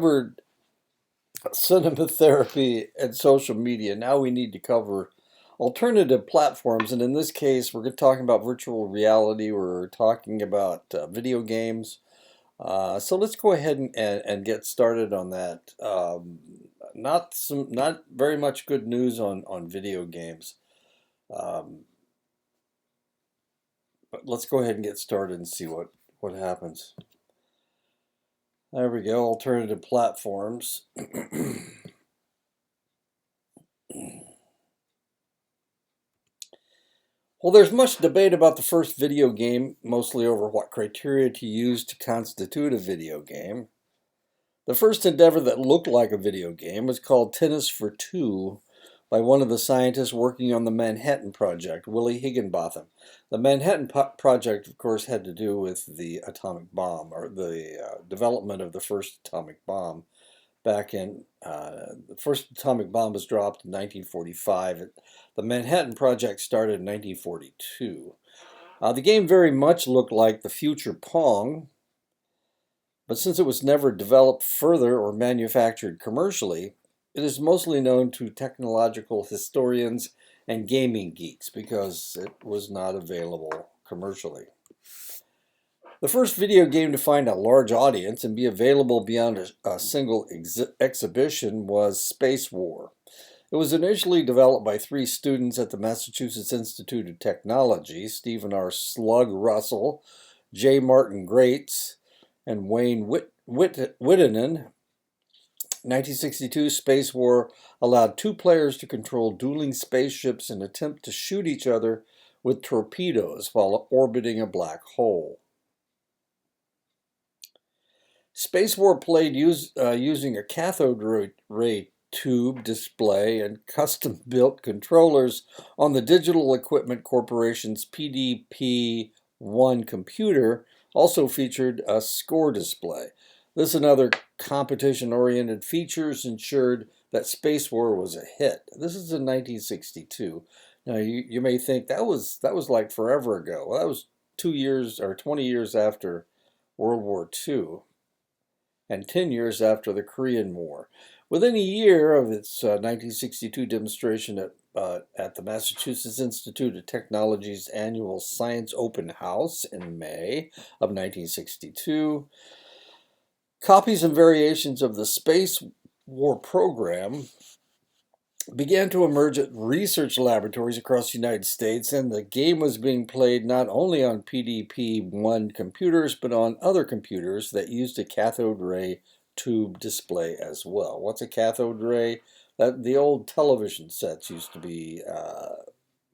Covered cinema therapy and social media. Now we need to cover alternative platforms, and in this case, we're talking about virtual reality. We're talking about video games. So let's go ahead and get started on that. Not very much good news on video games. Um, but let's go ahead and get started and see what happens. There we go, alternative platforms. Well, there's much debate about the first video game, mostly over what criteria to use to constitute a video game. The first endeavor that looked like a video game was called Tennis for Two by one of the scientists working on the Manhattan Project, Willie Higginbotham. The Manhattan Project, of course, had to do with the atomic bomb, or the development of the first atomic bomb back in, the first atomic bomb was dropped in 1945. The Manhattan Project started in 1942. The game very much looked like the future Pong, but since it was never developed further or manufactured commercially, it is mostly known to technological historians and gaming geeks because it was not available commercially. The first video game to find a large audience and be available beyond a single exhibition was Space War. It was initially developed by three students at the Massachusetts Institute of Technology, Stephen R. Slug Russell, J. Martin Grates, and Wayne Wittinen. 1962, Space War allowed two players to control dueling spaceships and attempt to shoot each other with torpedoes while orbiting a black hole. Space War played using a cathode ray tube display and custom-built controllers on the Digital Equipment Corporation's PDP-1 computer. Also featured a score display. This and other competition-oriented features ensured that Space War was a hit. This is in 1962. Now you may think that was like forever ago. Well, that was 2 years or 20 years after World War II. And 10 years after the Korean War. Within a year of its 1962 demonstration at the Massachusetts Institute of Technology's annual Science Open House in May of 1962, copies and variations of the Space War program began to emerge at research laboratories across the United States, and the game was being played not only on PDP-1 computers, but on other computers that used a cathode ray tube display as well. What's a cathode ray? The old television sets used to be,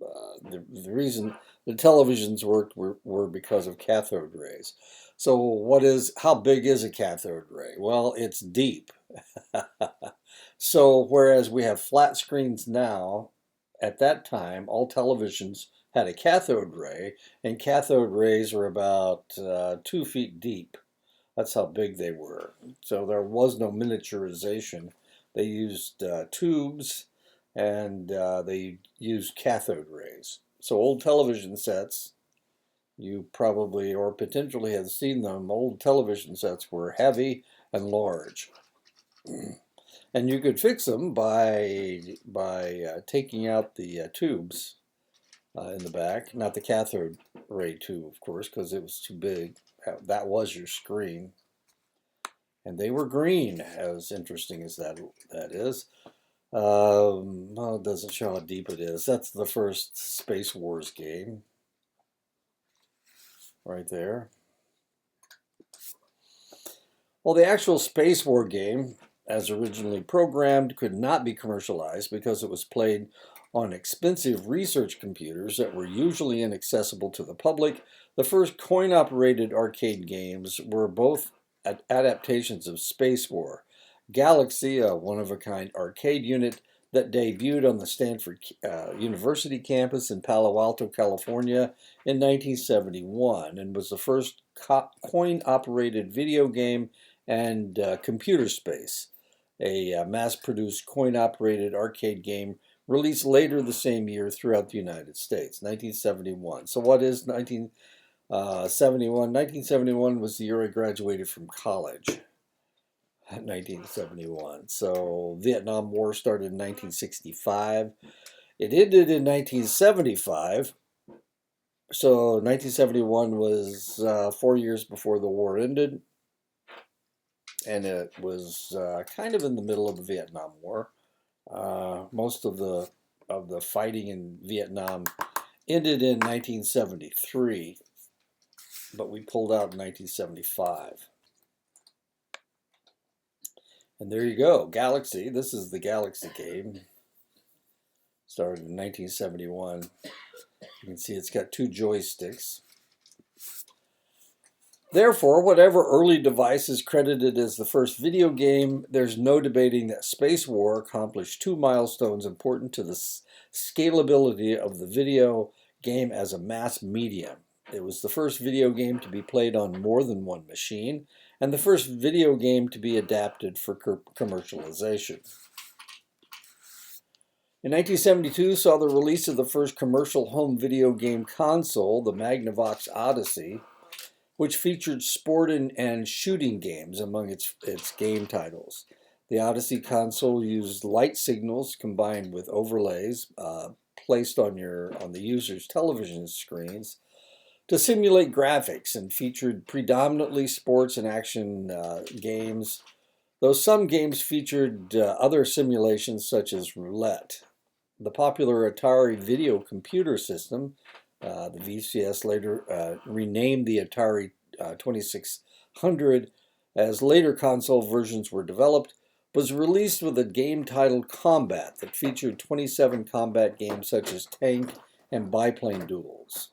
the reason the televisions worked were because of cathode rays. So how big is a cathode ray? Well, it's deep. So whereas we have flat screens now, at that time, all televisions had a cathode ray, and cathode rays were about 2 feet deep. That's how big they were. So there was no miniaturization. They used tubes, and they used cathode rays. So old television sets, you probably or potentially have seen them, old television sets were heavy and large. And you could fix them by taking out the tubes in the back, not the cathode ray tube, of course, because it was too big. That was your screen, and they were green. As interesting as that is, well, it doesn't show how deep it is. That's the first Space Wars game, right there. Well, the actual Space War game, as originally programmed, could not be commercialized because it was played on expensive research computers that were usually inaccessible to the public. The first coin-operated arcade games were both adaptations of Space War. Galaxy, a one-of-a-kind arcade unit that debuted on the Stanford University campus in Palo Alto, California in 1971 and was the first coin-operated video game and Computer Space, a mass-produced coin-operated arcade game released later the same year throughout the United States, 1971. So what is 1971? 1971 was the year I graduated from college. 1971. So Vietnam War started in 1965. It ended in 1975. So 1971 was 4 years before the war ended, and it was kind of in the middle of the Vietnam War. Most of the fighting in Vietnam ended in 1973, but we pulled out in 1975. And there you go, Galaxy. This is the Galaxy game. Started in 1971. You can see it's got two joysticks. Therefore, whatever early device is credited as the first video game, there's no debating that Space War accomplished two milestones important to the scalability of the video game as a mass medium. It was the first video game to be played on more than one machine, and the first video game to be adapted for commercialization. In 1972 saw the release of the first commercial home video game console, the Magnavox Odyssey, which featured sport and shooting games among its game titles. The Odyssey console used light signals combined with overlays placed on the user's television screens to simulate graphics, and featured predominantly sports and action games, though some games featured other simulations such as roulette. The popular Atari video computer system, the VCS, later renamed the Atari 2600 as later console versions were developed, was released with a game titled Combat that featured 27 combat games such as tank and biplane duels.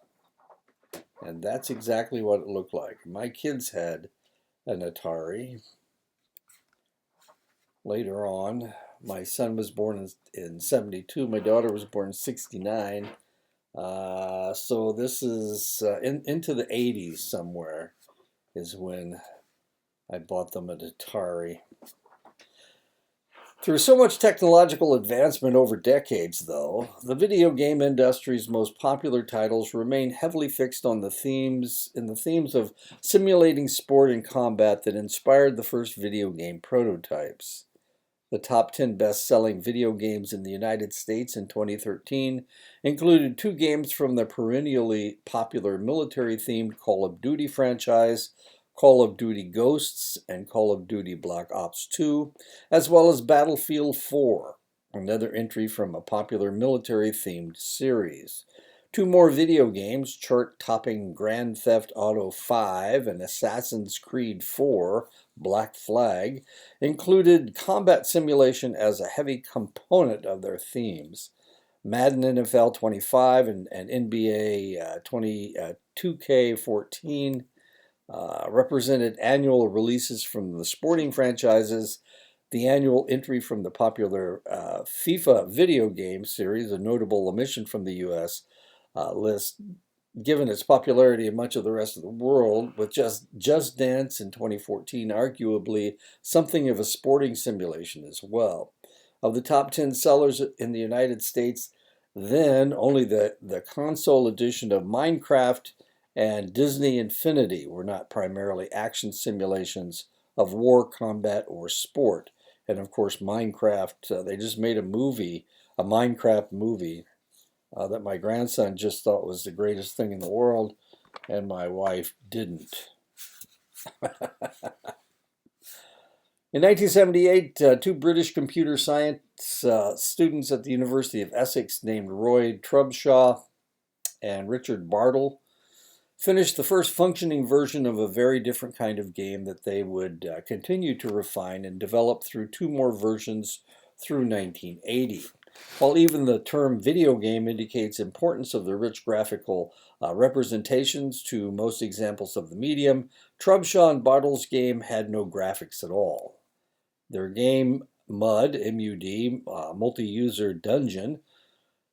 And that's exactly what it looked like. My kids had an Atari. Later on, my son was born in 72. My daughter was born in 69. So this is into the 80s somewhere is when I bought them an Atari. Through so much technological advancement over decades, though, the video game industry's most popular titles remain heavily fixed on the themes of simulating sport and combat that inspired the first video game prototypes. The top 10 best-selling video games in the United States in 2013 included two games from the perennially popular military-themed Call of Duty franchise, Call of Duty Ghosts and Call of Duty Black Ops 2, as well as Battlefield 4, another entry from a popular military-themed series. Two more video games, chart-topping Grand Theft Auto 5 and Assassin's Creed 4, Black Flag, included combat simulation as a heavy component of their themes. Madden NFL 25 and NBA 2K14 represented annual releases from the sporting franchises. The annual entry from the popular FIFA video game series, a notable omission from the U.S. List, given its popularity in much of the rest of the world, with Just Dance in 2014 arguably something of a sporting simulation as well. Of the top 10 sellers in the United States, then only the console edition of Minecraft and Disney Infinity were not primarily action simulations of war, combat, or sport. And of course, Minecraft, they just made a Minecraft movie, that my grandson just thought was the greatest thing in the world, and my wife didn't. In 1978, two British computer science students at the University of Essex named Roy Trubshaw and Richard Bartle finished the first functioning version of a very different kind of game that they would continue to refine and develop through two more versions through 1980. While even the term video game indicates importance of the rich graphical representations to most examples of the medium, Trubshaw and Bartle's game had no graphics at all. Their game, MUD, M-U-D, Multi-User Dungeon,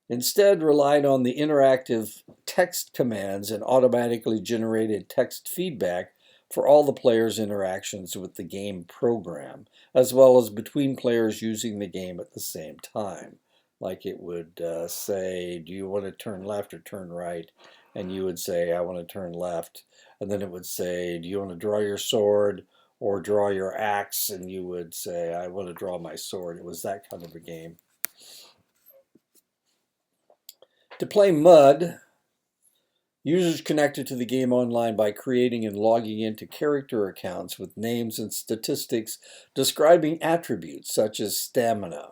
instead relied on the interactive text commands and automatically generated text feedback for all the players' interactions with the game program, as well as between players using the game at the same time. Like it would say, do you want to turn left or turn right? And you would say, I want to turn left. And then it would say, do you want to draw your sword or draw your axe and you would say, I want to draw my sword. It was that kind of a game. To play Mud, users connected to the game online by creating and logging into character accounts with names and statistics describing attributes such as stamina.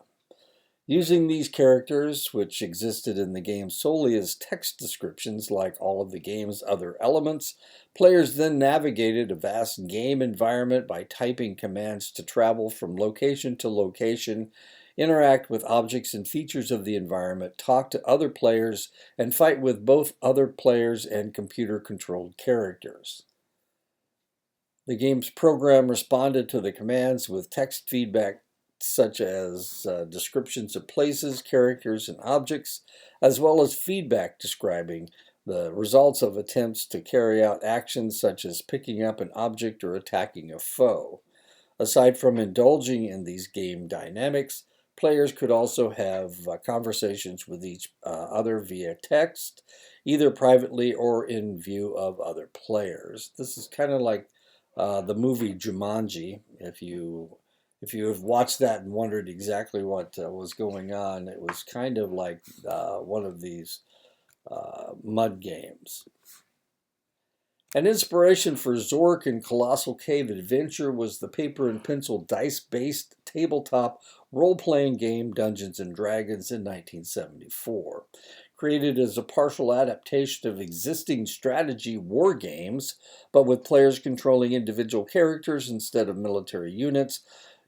Using these characters, which existed in the game solely as text descriptions like all of the game's other elements, players then navigated a vast game environment by typing commands to travel from location to location, interact with objects and features of the environment, talk to other players, and fight with both other players and computer-controlled characters. The game's program responded to the commands with text feedback such as descriptions of places, characters, and objects, as well as feedback describing the results of attempts to carry out actions such as picking up an object or attacking a foe. Aside from indulging in these game dynamics, players could also have conversations with each other via text, either privately or in view of other players. This is kind of like the movie Jumanji. If you have watched that and wondered exactly what was going on, it was kind of like one of these mud games. An inspiration for Zork and Colossal Cave Adventure was the paper and pencil dice-based tabletop role-playing game Dungeons & Dragons in 1974. Created as a partial adaptation of existing strategy war games, but with players controlling individual characters instead of military units,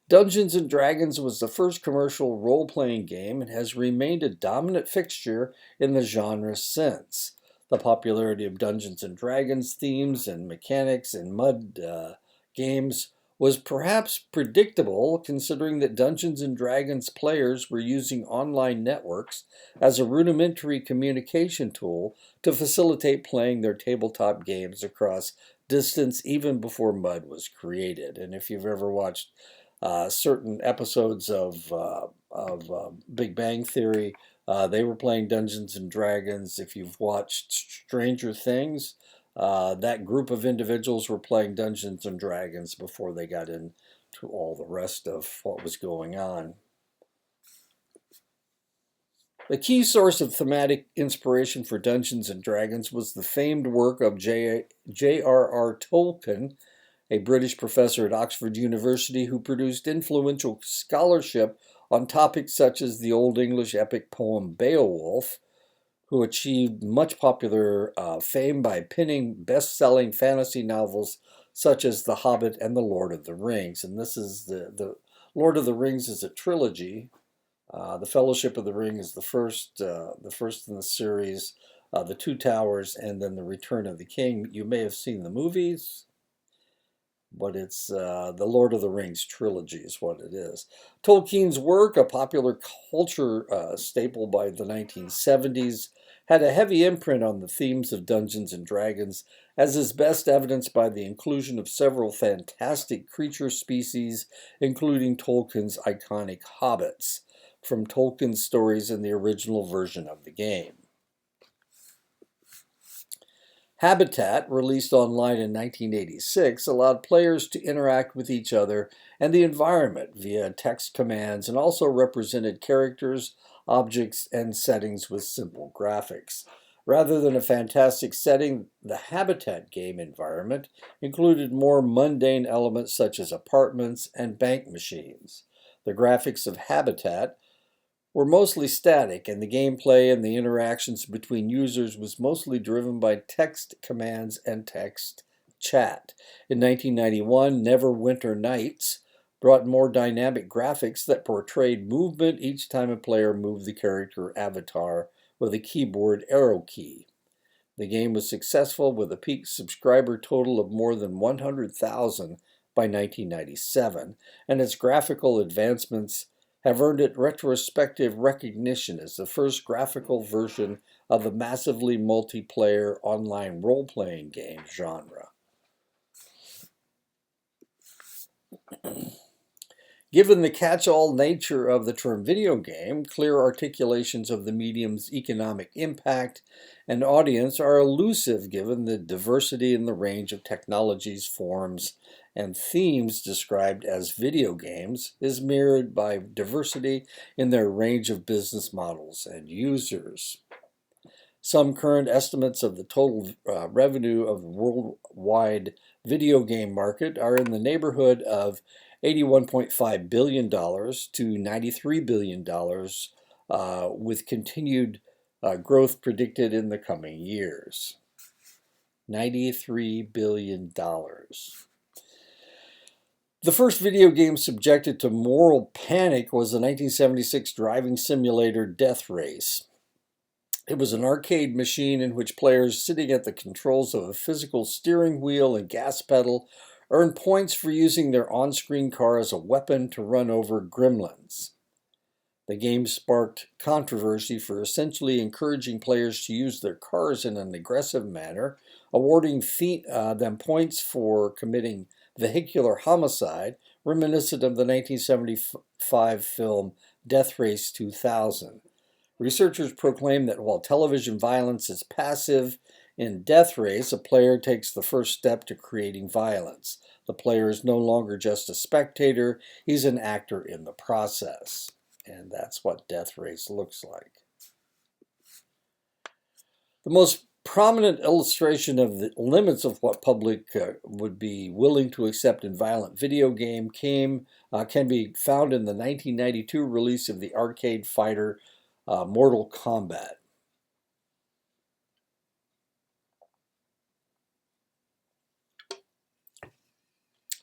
Dungeons & Dragons was the first commercial role-playing game and has remained a dominant fixture in the genre since. The popularity of Dungeons & Dragons themes and mechanics in mud games was perhaps predictable, considering that Dungeons & Dragons players were using online networks as a rudimentary communication tool to facilitate playing their tabletop games across distance even before mud was created. And if you've ever watched certain episodes of Big Bang Theory, they were playing Dungeons and Dragons. If you've watched Stranger Things, that group of individuals were playing Dungeons and Dragons before they got into all the rest of what was going on. The key source of thematic inspiration for Dungeons and Dragons was the famed work of J.R.R. Tolkien, a British professor at Oxford University who produced influential scholarship on topics such as the Old English epic poem Beowulf, who achieved much popular fame by penning best-selling fantasy novels such as The Hobbit and The Lord of the Rings. And this is the Lord of the Rings is a trilogy. The Fellowship of the Ring is the first in the series, The Two Towers, and then The Return of the King. You may have seen the movies, but it's the Lord of the Rings trilogy is what it is. Tolkien's work, a popular culture staple by the 1970s, had a heavy imprint on the themes of Dungeons and Dragons, as is best evidenced by the inclusion of several fantastic creature species, including Tolkien's iconic hobbits, from Tolkien's stories in the original version of the game. Habitat, released online in 1986, allowed players to interact with each other and the environment via text commands and also represented characters, objects, and settings with simple graphics. Rather than a fantastic setting, the Habitat game environment included more mundane elements such as apartments and bank machines. The graphics of Habitat were mostly static, and the gameplay and the interactions between users was mostly driven by text commands and text chat. In 1991, Neverwinter Nights brought more dynamic graphics that portrayed movement each time a player moved the character avatar with a keyboard arrow key. The game was successful with a peak subscriber total of more than 100,000 by 1997, and its graphical advancements have earned it retrospective recognition as the first graphical version of the massively multiplayer online role-playing game genre. Given the catch-all nature of the term video game, clear articulations of the medium's economic impact and audience are elusive given the diversity in the range of technologies, forms, and themes described as video games is mirrored by diversity in their range of business models and users. Some current estimates of the total revenue of the worldwide video game market are in the neighborhood of $81.5 billion to $93 billion, with continued growth predicted in the coming years. $93 billion. The first video game subjected to moral panic was the 1976 driving simulator Death Race. It was an arcade machine in which players sitting at the controls of a physical steering wheel and gas pedal earned points for using their on-screen car as a weapon to run over gremlins. The game sparked controversy for essentially encouraging players to use their cars in an aggressive manner, awarding them points for committing vehicular homicide, reminiscent of the 1975 film Death Race 2000. Researchers proclaim that while television violence is passive, in Death Race, a player takes the first step to creating violence. The player is no longer just a spectator, he's an actor in the process. And that's what Death Race looks like. The most prominent illustration of the limits of what public would be willing to accept in violent video game can be found in the 1992 release of the arcade fighter Mortal Kombat.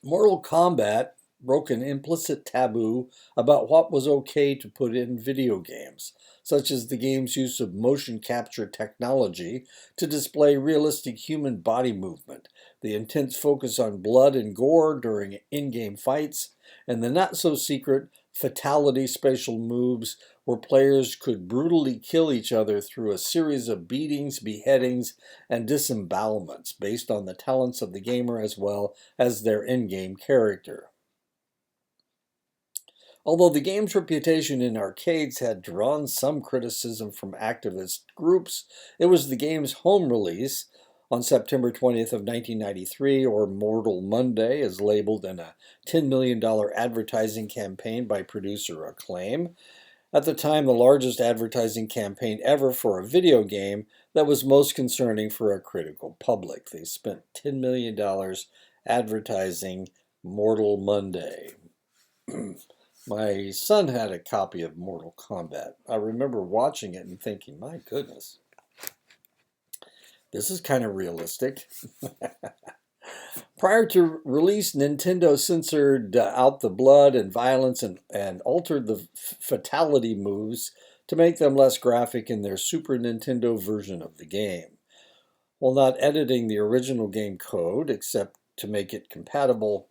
Mortal Kombat broke an implicit taboo about what was okay to put in video games, such as the game's use of motion capture technology to display realistic human body movement, the intense focus on blood and gore during in-game fights, and the not-so-secret fatality special moves where players could brutally kill each other through a series of beatings, beheadings, and disembowelments based on the talents of the gamer as well as their in-game character. Although the game's reputation in arcades had drawn some criticism from activist groups, it was the game's home release on September 20th of 1993, or Mortal Monday, as labeled in a $10 million advertising campaign by producer Acclaim. At the time, the largest advertising campaign ever for a video game that was most concerning for a critical public. They spent $10 million advertising Mortal Monday. My son had a copy of Mortal Kombat. I remember watching it and thinking, my goodness, this is kind of realistic. Prior to release, Nintendo censored out the blood and violence and altered the fatality moves to make them less graphic in their Super Nintendo version of the game. While not editing the original game code, except to make it compatible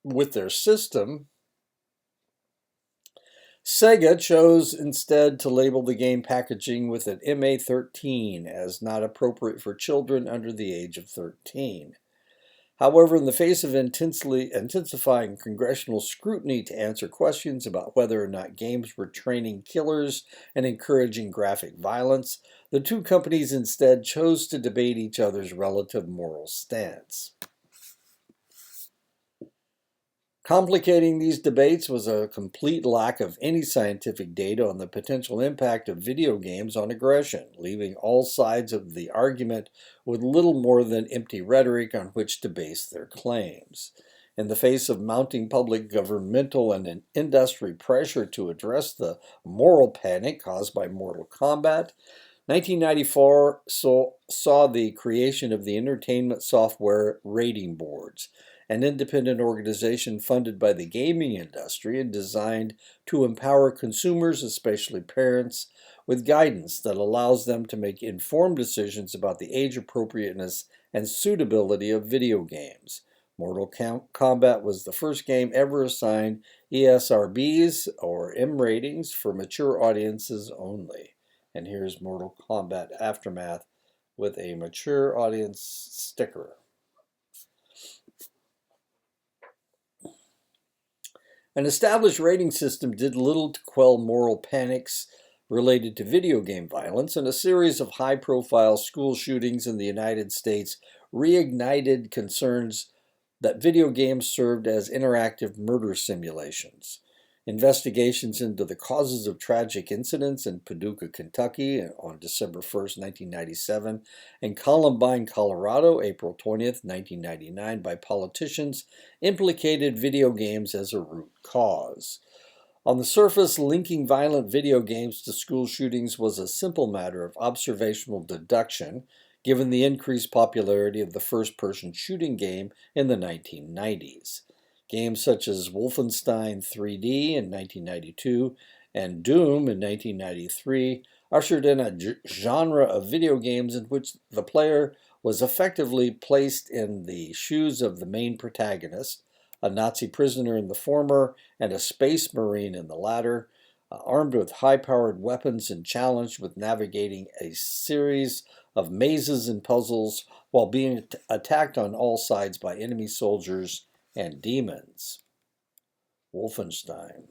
with their system, Sega chose instead to label the game packaging with an MA13 as not appropriate for children under the age of 13. However, in the face of intensifying congressional scrutiny to answer questions about whether or not games were training killers and encouraging graphic violence, the two companies instead chose to debate each other's relative moral stance. Complicating these debates was a complete lack of any scientific data on the potential impact of video games on aggression, leaving all sides of the argument with little more than empty rhetoric on which to base their claims. In the face of mounting public, governmental, and industry pressure to address the moral panic caused by Mortal Kombat, 1994 saw the creation of the Entertainment Software Rating Boards, an independent organization funded by the gaming industry and designed to empower consumers, especially parents, with guidance that allows them to make informed decisions about the age appropriateness and suitability of video games. Mortal Kombat was the first game ever assigned ESRBs, or M ratings, for mature audiences only. And here's Mortal Kombat Aftermath with a mature audience sticker. An established rating system did little to quell moral panics related to video game violence, and a series of high-profile school shootings in the United States reignited concerns that video games served as interactive murder simulations. Investigations into the causes of tragic incidents in Paducah, Kentucky on December 1st, 1997, and Columbine, Colorado, April 20th, 1999, by politicians implicated video games as a root cause. On the surface, linking violent video games to school shootings was a simple matter of observational deduction, given the increased popularity of the first-person shooting game in the 1990s. Games such as Wolfenstein 3D in 1992 and Doom in 1993 ushered in a genre of video games in which the player was effectively placed in the shoes of the main protagonist, a Nazi prisoner in the former and a space marine in the latter, armed with high-powered weapons and challenged with navigating a series of mazes and puzzles while being attacked on all sides by enemy soldiers and demons. Wolfenstein.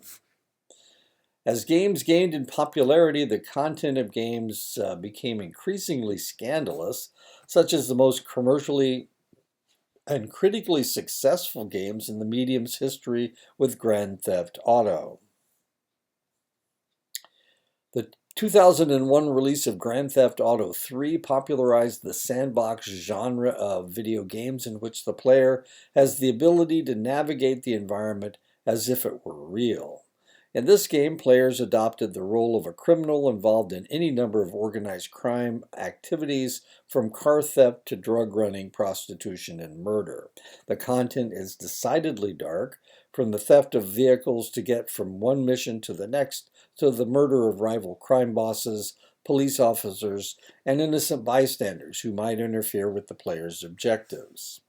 As games gained in popularity, the content of games became increasingly scandalous, such as the most commercially and critically successful games in the medium's history with Grand Theft Auto. The 2001 release of Grand Theft Auto 3 popularized the sandbox genre of video games in which the player has the ability to navigate the environment as if it were real. In this game, players adopted the role of a criminal involved in any number of organized crime activities, from car theft to drug running, prostitution, and murder. The content is decidedly dark, from the theft of vehicles to get from one mission to the next, to the murder of rival crime bosses, police officers, and innocent bystanders who might interfere with the player's objectives.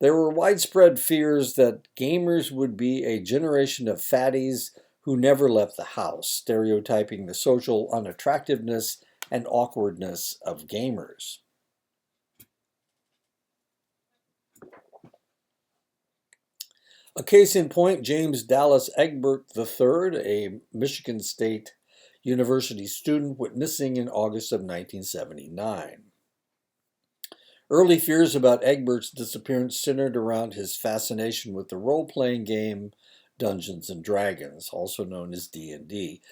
There were widespread fears that gamers would be a generation of fatties who never left the house, stereotyping the social unattractiveness and awkwardness of gamers. A case in point, James Dallas Egbert III, a Michigan State University student, went missing in August of 1979. Early fears about Egbert's disappearance centered around his fascination with the role-playing game Dungeons & Dragons, also known as D&D.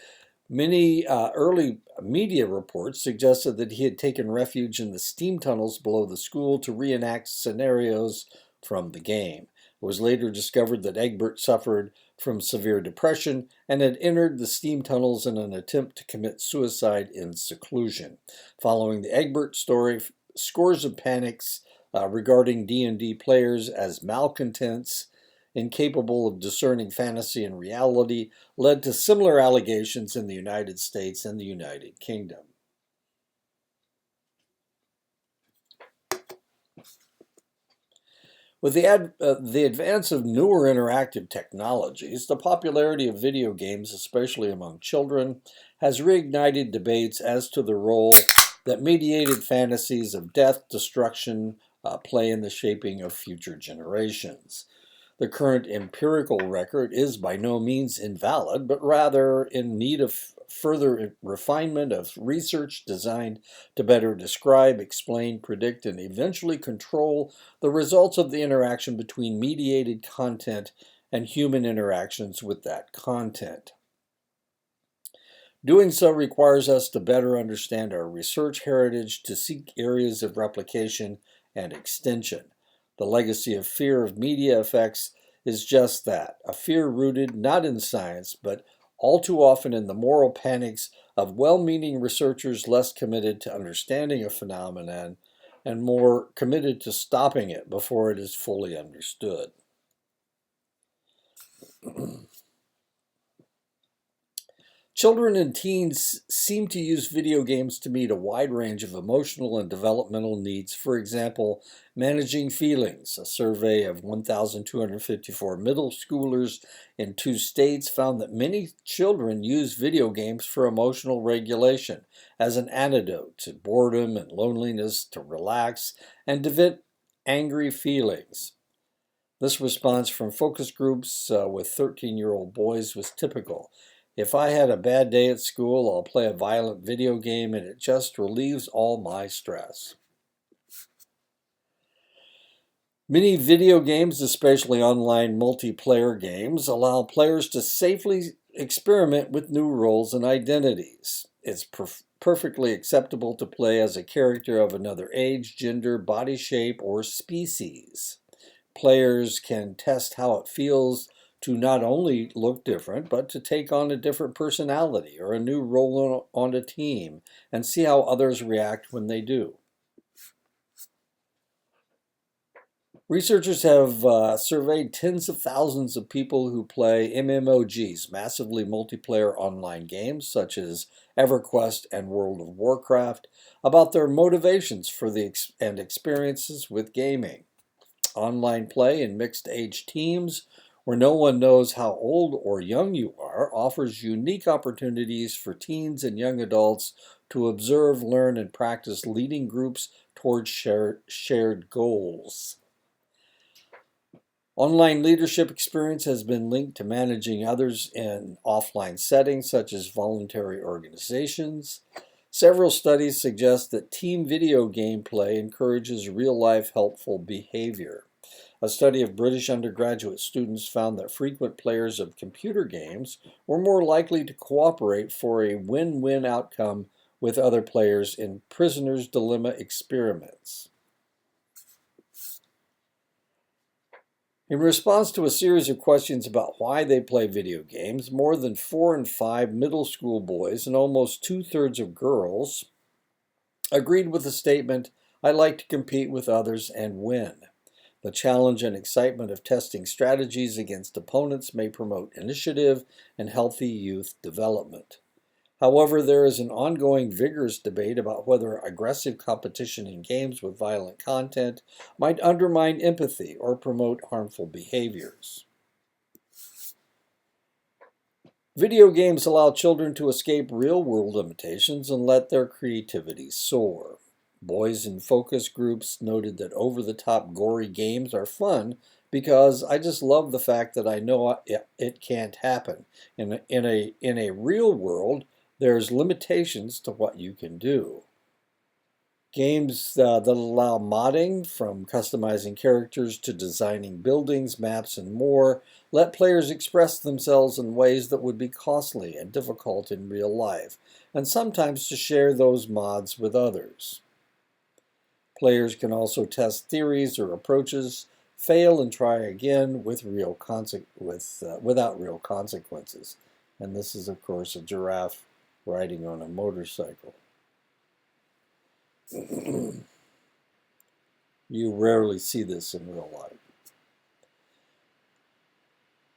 Many early media reports suggested that he had taken refuge in the steam tunnels below the school to reenact scenarios from the game. It was later discovered that Egbert suffered from severe depression and had entered the steam tunnels in an attempt to commit suicide in seclusion. Following the Egbert story, scores of panics regarding D&D players as malcontents, incapable of discerning fantasy and reality, led to similar allegations in the United States and the United Kingdom. With the advance of newer interactive technologies, the popularity of video games, especially among children, has reignited debates as to the role that mediated fantasies of death, destruction, play in the shaping of future generations. The current empirical record is by no means invalid, but rather in need of further refinement of research designed to better describe, explain, predict, and eventually control the results of the interaction between mediated content and human interactions with that content. Doing so requires us to better understand our research heritage, to seek areas of replication and extension. The legacy of fear of media effects is just that, a fear rooted not in science, but all too often in the moral panics of well-meaning researchers less committed to understanding a phenomenon and more committed to stopping it before it is fully understood. Children and teens seem to use video games to meet a wide range of emotional and developmental needs. For example, managing feelings. A survey of 1,254 middle schoolers in 2 states found that many children use video games for emotional regulation, as an antidote to boredom and loneliness, to relax, and to vent angry feelings. This response from focus groups with 13-year-old boys was typical. If I had a bad day at school, I'll play a violent video game and it just relieves all my stress. Many video games, especially online multiplayer games, allow players to safely experiment with new roles and identities. It's perfectly acceptable to play as a character of another age, gender, body shape, or species. Players can test how it feels to not only look different, but to take on a different personality or a new role on a team and see how others react when they do. Researchers have surveyed tens of thousands of people who play MMOGs, massively multiplayer online games such as EverQuest and World of Warcraft, about their motivations for and experiences with gaming. Online play in mixed-age teams, where no one knows how old or young you are, offers unique opportunities for teens and young adults to observe, learn, and practice leading groups towards shared goals. Online leadership experience has been linked to managing others in offline settings, such as voluntary organizations. Several studies suggest that team video game play encourages real-life helpful behavior. A study of British undergraduate students found that frequent players of computer games were more likely to cooperate for a win-win outcome with other players in prisoner's dilemma experiments. In response to a series of questions about why they play video games, more than 4 in 5 middle school boys and almost 2/3 of girls agreed with the statement, "I like to compete with others and win." The challenge and excitement of testing strategies against opponents may promote initiative and healthy youth development. However, there is an ongoing vigorous debate about whether aggressive competition in games with violent content might undermine empathy or promote harmful behaviors. Video games allow children to escape real-world limitations and let their creativity soar. Boys in focus groups noted that over-the-top gory games are fun because I just love the fact that I know it can't happen. In a real world, there's limitations to what you can do. Games that allow modding, from customizing characters to designing buildings, maps, and more, let players express themselves in ways that would be costly and difficult in real life, and sometimes to share those mods with others. Players can also test theories or approaches, fail and try again without real consequences. And this is, of course, a giraffe riding on a motorcycle. You rarely see this in real life.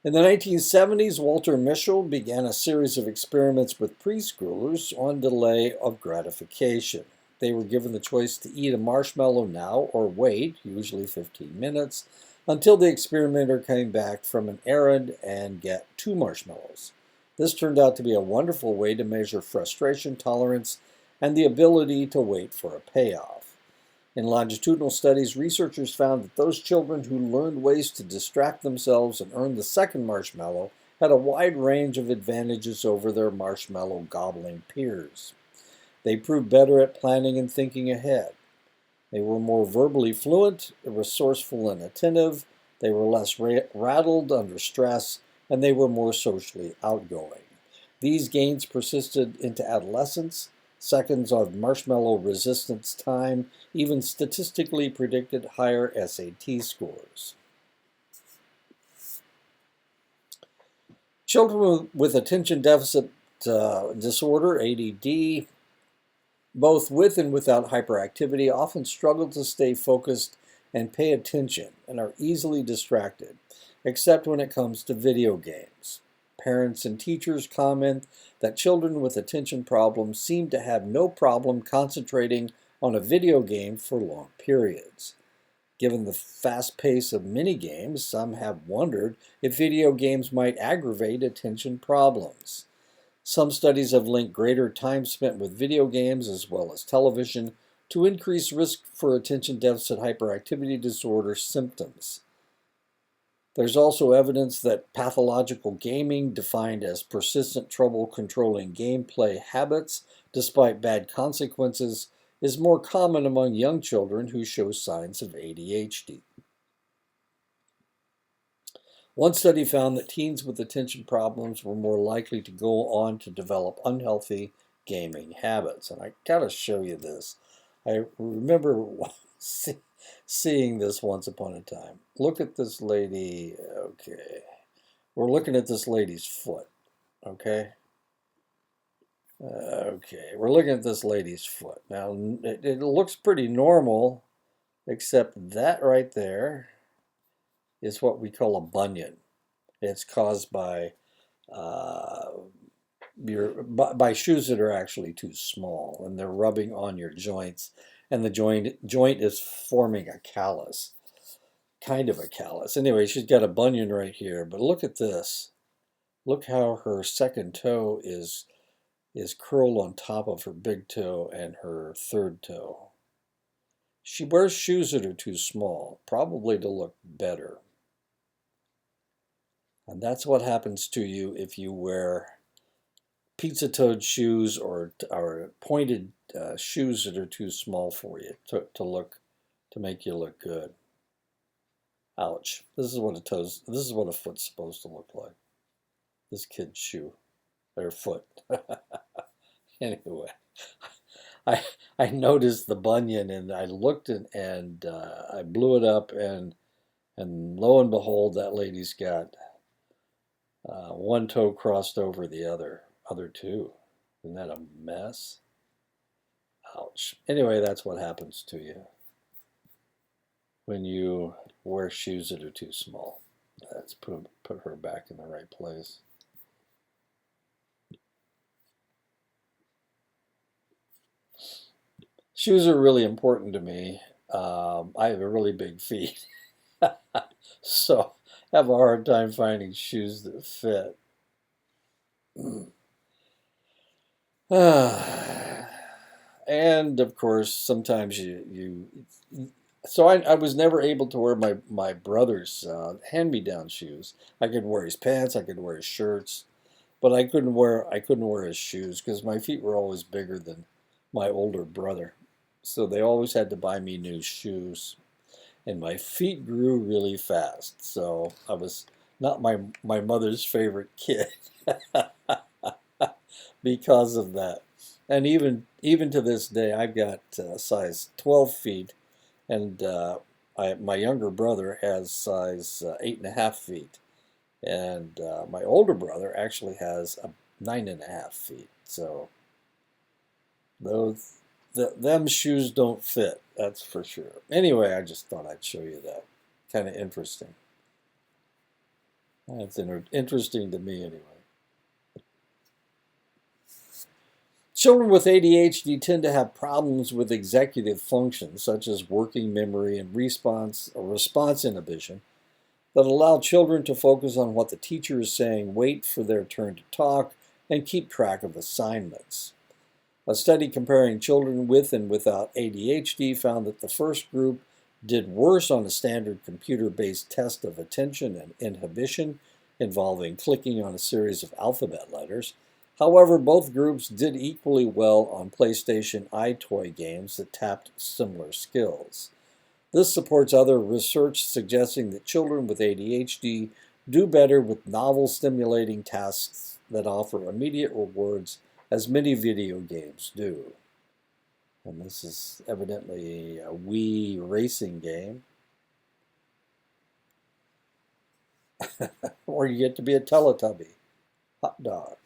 In the 1970s, Walter Mischel began a series of experiments with preschoolers on delay of gratification. They were given the choice to eat a marshmallow now or wait, usually 15 minutes, until the experimenter came back from an errand and get 2 marshmallows. This turned out to be a wonderful way to measure frustration tolerance and the ability to wait for a payoff. In longitudinal studies, researchers found that those children who learned ways to distract themselves and earn the second marshmallow had a wide range of advantages over their marshmallow gobbling peers. They proved better at planning and thinking ahead. They were more verbally fluent, resourceful and attentive, they were less rattled under stress, and they were more socially outgoing. These gains persisted into adolescence. Seconds of marshmallow resistance time even statistically predicted higher SAT scores. Children with attention deficit disorder, ADD, both with and without hyperactivity, often struggle to stay focused and pay attention and are easily distracted, except when it comes to video games. Parents and teachers comment that children with attention problems seem to have no problem concentrating on a video game for long periods. Given the fast pace of many games, some have wondered if video games might aggravate attention problems. Some studies have linked greater time spent with video games as well as television to increase risk for attention deficit hyperactivity disorder symptoms. There's also evidence that pathological gaming, defined as persistent trouble controlling gameplay habits despite bad consequences, is more common among young children who show signs of ADHD. One study found that teens with attention problems were more likely to go on to develop unhealthy gaming habits. And I gotta show you this. I remember seeing this once upon a time. Look at this lady. Okay. We're looking at this lady's foot. Okay. Okay. We're looking at this lady's foot. Now, it looks pretty normal, except that right there is what we call a bunion. It's caused by by shoes that are actually too small, and they're rubbing on your joints, and the joint is forming a callus, kind of a callus. Anyway, she's got a bunion right here, but look at this. Look how her second toe is curled on top of her big toe and her third toe. She wears shoes that are too small, probably to look better. And that's what happens to you if you wear pizza-toed shoes or pointed shoes that are too small for you to make you look good. Ouch! This is what a foot's supposed to look like. This kid's shoe, or foot. Anyway, I noticed the bunion and I looked and I blew it up and lo and behold, that lady's got one toe crossed over the other two. Isn't that a mess? Ouch. Anyway, that's what happens to you when you wear shoes that are too small. Let's put her back in the right place. Shoes are really important to me. I have a really big feet, so I have a hard time finding shoes that fit. And of course, sometimes so I was never able to wear my brother's hand-me-down shoes. I could wear his pants, I could wear his shirts, but I couldn't wear his shoes because my feet were always bigger than my older brother. So they always had to buy me new shoes. And my feet grew really fast. So I was not my mother's favorite kid because of that. And even to this day, I've got size 12 feet, and my younger brother has size 8.5 feet, and my older brother actually has a 9.5 feet. So them shoes don't fit, that's for sure. Anyway, I just thought I'd show you that. Kind of interesting. That's interesting to me anyway. Children with ADHD tend to have problems with executive functions, such as working memory and response inhibition, that allow children to focus on what the teacher is saying, wait for their turn to talk, and keep track of assignments. A study comparing children with and without ADHD found that the first group did worse on a standard computer-based test of attention and inhibition involving clicking on a series of alphabet letters. However, both groups did equally well on PlayStation iToy games that tapped similar skills. This supports other research suggesting that children with ADHD do better with novel stimulating tasks that offer immediate rewards, as many video games do. And this is evidently a Wii racing game. Or you get to be a Teletubby. Hot dog.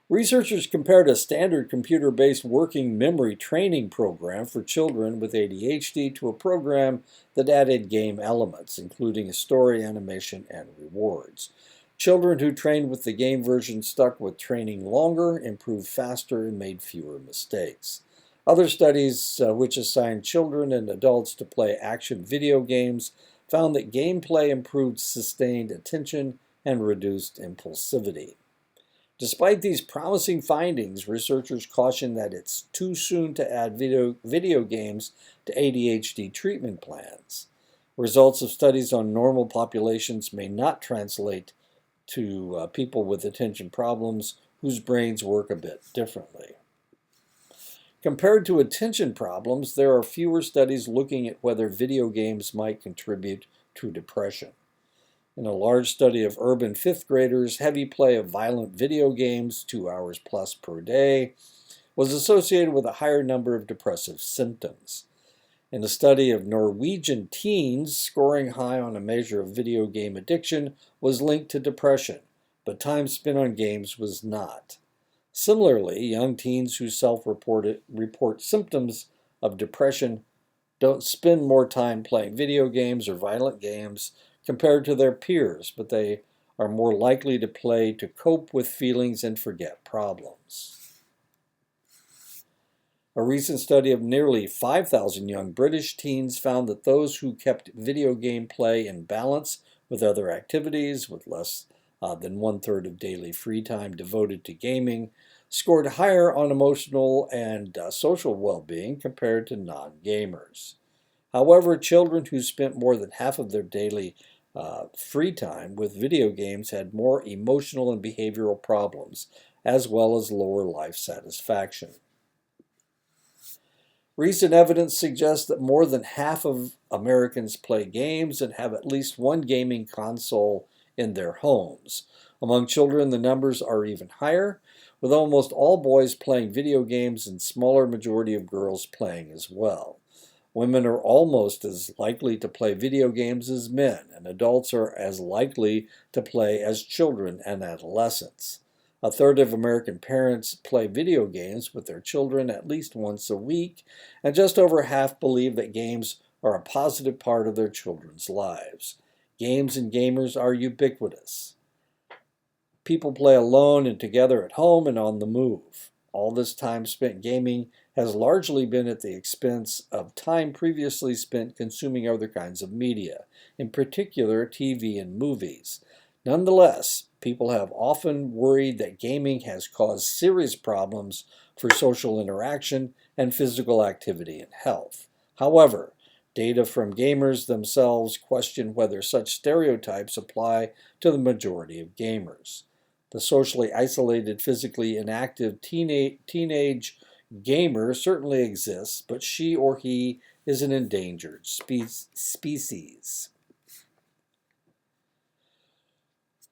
Researchers compared a standard computer-based working memory training program for children with ADHD to a program that added game elements, including a story, animation, and rewards. Children who trained with the game version stuck with training longer, improved faster, and made fewer mistakes. Other studies, which assigned children and adults to play action video games, found that gameplay improved sustained attention and reduced impulsivity. Despite these promising findings, researchers caution that it's too soon to add video games to ADHD treatment plans. Results of studies on normal populations may not translate to people with attention problems whose brains work a bit differently. Compared to attention problems, there are fewer studies looking at whether video games might contribute to depression. In a large study of urban fifth graders, heavy play of violent video games, 2 hours plus per day, was associated with a higher number of depressive symptoms. In a study of Norwegian teens, scoring high on a measure of video game addiction was linked to depression, but time spent on games was not. Similarly, young teens who report symptoms of depression don't spend more time playing video games or violent games compared to their peers, but they are more likely to play to cope with feelings and forget problems. A recent study of nearly 5,000 young British teens found that those who kept video game play in balance with other activities, with less than 1/3 of daily free time devoted to gaming, scored higher on emotional and social well-being compared to non-gamers. However, children who spent more than half of their daily free time with video games had more emotional and behavioral problems, as well as lower life satisfaction. Recent evidence suggests that more than half of Americans play games and have at least one gaming console in their homes. Among children, the numbers are even higher, with almost all boys playing video games and a smaller majority of girls playing as well. Women are almost as likely to play video games as men, and adults are as likely to play as children and adolescents. A third of American parents play video games with their children at least once a week, and just over half believe that games are a positive part of their children's lives. Games and gamers are ubiquitous. People play alone and together at home and on the move. All this time spent gaming has largely been at the expense of time previously spent consuming other kinds of media, in particular TV and movies. Nonetheless, people have often worried that gaming has caused serious problems for social interaction and physical activity and health. However, data from gamers themselves question whether such stereotypes apply to the majority of gamers. The socially isolated, physically inactive teenage gamer certainly exists, but she or he is an endangered species.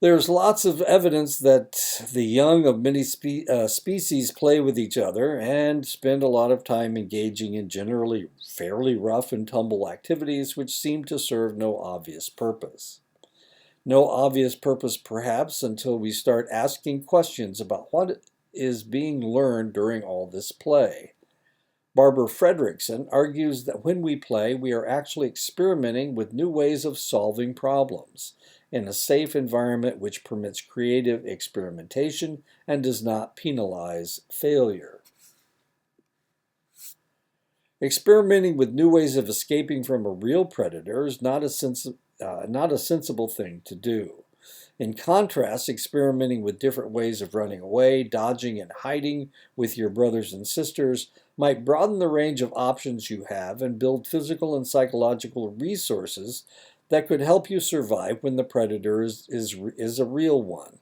There's lots of evidence that the young of many species play with each other and spend a lot of time engaging in generally fairly rough and tumble activities which seem to serve no obvious purpose. No obvious purpose, perhaps, until we start asking questions about what is being learned during all this play. Barbara Fredrickson argues that when we play, we are actually experimenting with new ways of solving problems in a safe environment which permits creative experimentation and does not penalize failure. Experimenting with new ways of escaping from a real predator is not a sensible thing to do. In contrast, experimenting with different ways of running away, dodging, and hiding with your brothers and sisters might broaden the range of options you have and build physical and psychological resources that could help you survive when the predator is a real one.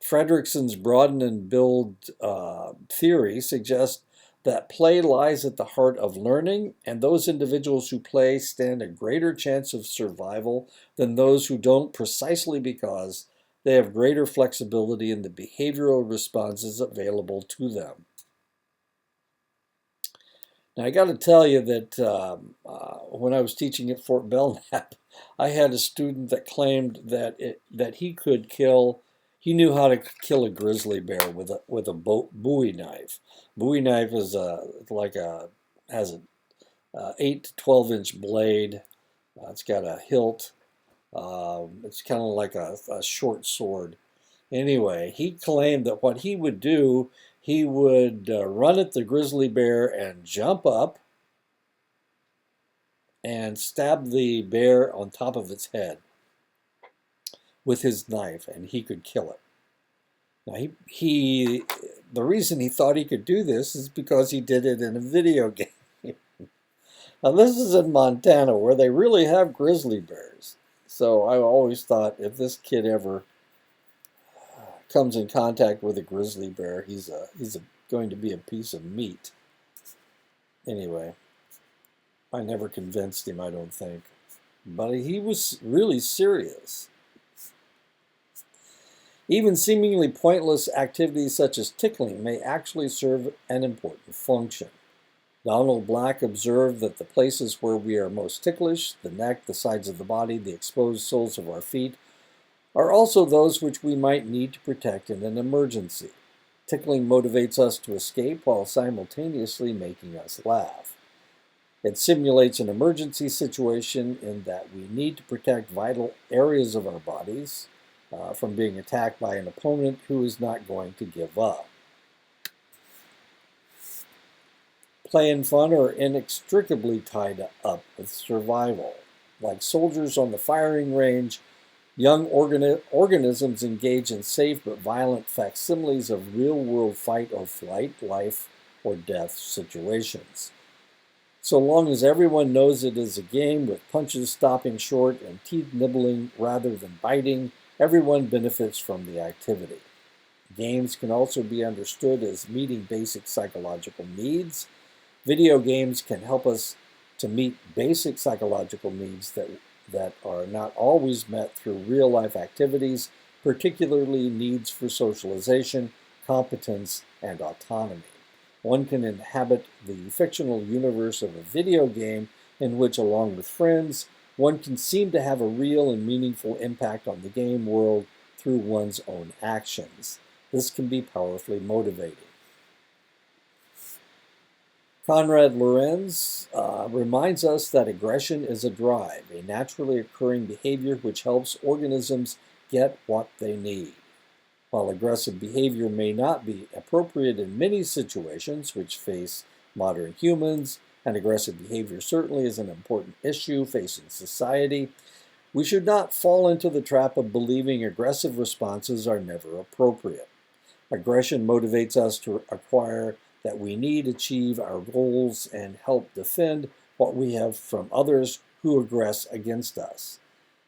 Fredrickson's broaden and build theory suggests that play lies at the heart of learning, and those individuals who play stand a greater chance of survival than those who don't, precisely because they have greater flexibility in the behavioral responses available to them. Now, I got to tell you that when I was teaching at Fort Belknap, I had a student that claimed that he knew how to kill a grizzly bear with a Bowie knife. Bowie knife is has an 8 to 12-inch blade. It's got a hilt. It's kind of like a short sword. Anyway, he claimed that what he would do, he would run at the grizzly bear and jump up and stab the bear on top of its head with his knife, and he could kill it. Now, the reason he thought he could do this is because he did it in a video game. Now, this is in Montana where they really have grizzly bears. So I always thought if this kid ever comes in contact with a grizzly bear, he's going to be a piece of meat. Anyway, I never convinced him, I don't think. But he was really serious. Even seemingly pointless activities such as tickling may actually serve an important function. Donald Black observed that the places where we are most ticklish, the neck, the sides of the body, the exposed soles of our feet, are also those which we might need to protect in an emergency. Tickling motivates us to escape while simultaneously making us laugh. It simulates an emergency situation in that we need to protect vital areas of our bodies from being attacked by an opponent who is not going to give up. Play and fun are inextricably tied up with survival. Like soldiers on the firing range, young organisms engage in safe but violent facsimiles of real-world fight or flight, life or death situations. So long as everyone knows it is a game with punches stopping short and teeth nibbling rather than biting, everyone benefits from the activity. Games can also be understood as meeting basic psychological needs. Video games can help us to meet basic psychological needs that are not always met through real-life activities, particularly needs for socialization, competence, and autonomy. One can inhabit the fictional universe of a video game in which, along with friends, one can seem to have a real and meaningful impact on the game world through one's own actions. This can be powerfully motivating. Konrad Lorenz reminds us that aggression is a drive, a naturally occurring behavior which helps organisms get what they need. While aggressive behavior may not be appropriate in many situations which face modern humans, and aggressive behavior certainly is an important issue facing society, we should not fall into the trap of believing aggressive responses are never appropriate. Aggression motivates us to acquire that we need achieve our goals and help defend what we have from others who aggress against us.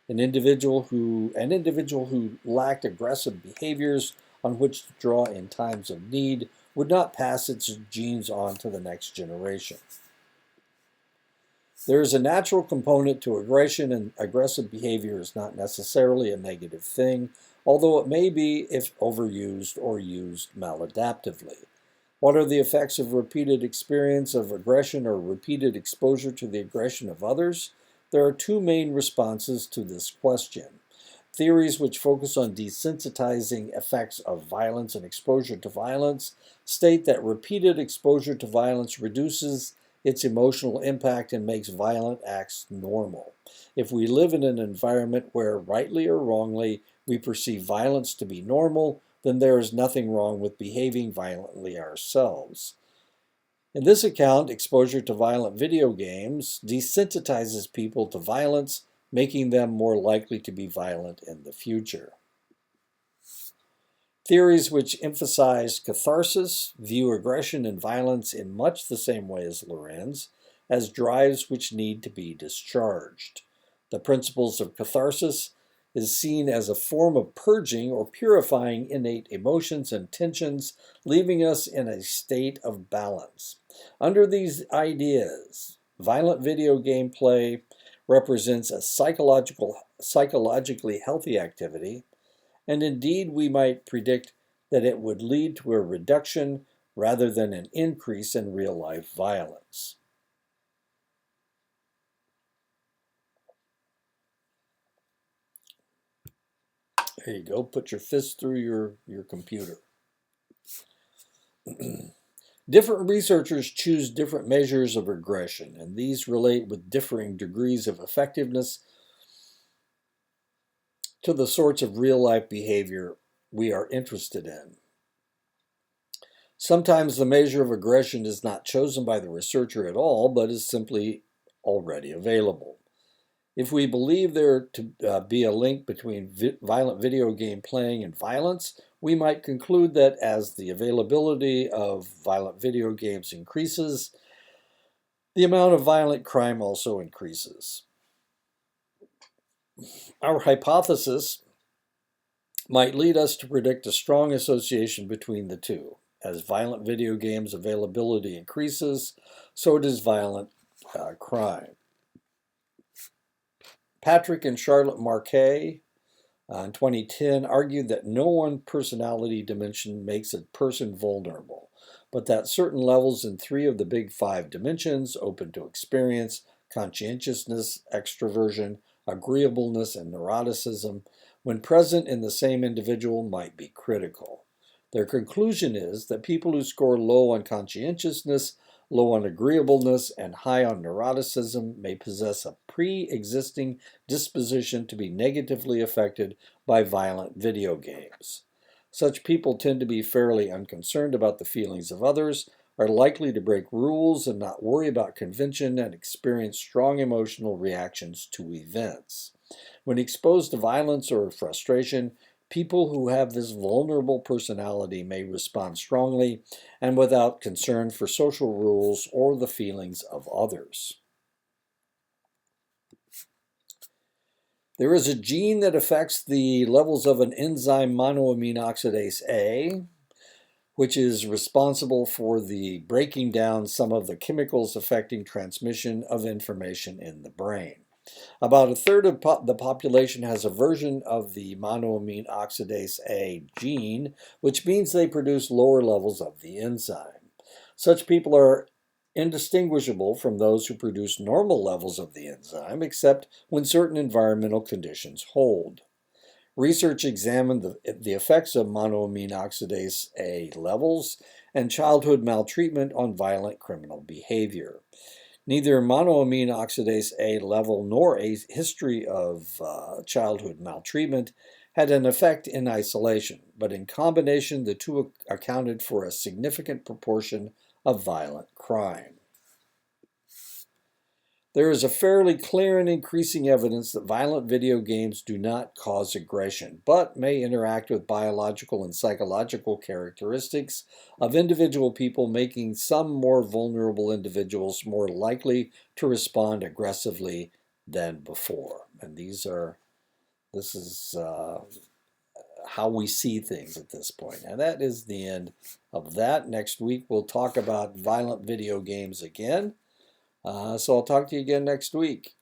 An individual who lacked aggressive behaviors on which to draw in times of need would not pass its genes on to the next generation. There is a natural component to aggression, and aggressive behavior is not necessarily a negative thing, although it may be if overused or used maladaptively. What are the effects of repeated experience of aggression or repeated exposure to the aggression of others? There are two main responses to this question. Theories which focus on desensitizing effects of violence and exposure to violence state that repeated exposure to violence reduces its emotional impact and makes violent acts normal. If we live in an environment where, rightly or wrongly, we perceive violence to be normal, then there is nothing wrong with behaving violently ourselves. In this account, exposure to violent video games desensitizes people to violence, making them more likely to be violent in the future. Theories which emphasize catharsis view aggression and violence in much the same way as Lorenz, as drives which need to be discharged. The principles of catharsis is seen as a form of purging or purifying innate emotions and tensions, leaving us in a state of balance. Under these ideas, violent video game play represents a psychologically healthy activity, and indeed we might predict that it would lead to a reduction rather than an increase in real-life violence. There you go. Put your fist through your computer. Different researchers choose different measures of aggression, and these relate with differing degrees of effectiveness to the sorts of real-life behavior we are interested in. Sometimes the measure of aggression is not chosen by the researcher at all, but is simply already available. If we believe there to be a link between violent video game playing and violence, we might conclude that as the availability of violent video games increases, The amount of violent crime also increases. Our hypothesis might lead us to predict a strong association between the two. As violent video games availability increases, so does violent crime. Patrick and Charlotte Marquet in 2010 argued that no one personality dimension makes a person vulnerable, but that certain levels in 3 of the big 5 dimensions, open to experience, conscientiousness, extroversion, agreeableness, and neuroticism, when present in the same individual, might be critical. Their conclusion is that people who score low on conscientiousness, low on agreeableness, and high on neuroticism may possess a pre-existing disposition to be negatively affected by violent video games. Such people tend to be fairly unconcerned about the feelings of others, are likely to break rules and not worry about convention, and experience strong emotional reactions to events. When exposed to violence or frustration, people who have this vulnerable personality may respond strongly and without concern for social rules or the feelings of others. There is a gene that affects the levels of an enzyme monoamine oxidase A, which is responsible for the breaking down some of the chemicals affecting transmission of information in the brain. About a third of the population has a version of the monoamine oxidase A gene, which means they produce lower levels of the enzyme. Such people are indistinguishable from those who produce normal levels of the enzyme, except when certain environmental conditions hold. Research examined the effects of monoamine oxidase A levels and childhood maltreatment on violent criminal behavior. Neither monoamine oxidase A level nor a history of childhood maltreatment had an effect in isolation, but in combination, the two accounted for a significant proportion of violent crime. There is a fairly clear and increasing evidence that violent video games do not cause aggression, but may interact with biological and psychological characteristics of individual people, making some more vulnerable individuals more likely to respond aggressively than before. And this is how we see things at this point. And that is the end of that. Next week, we'll talk about violent video games again. So I'll talk to you again next week.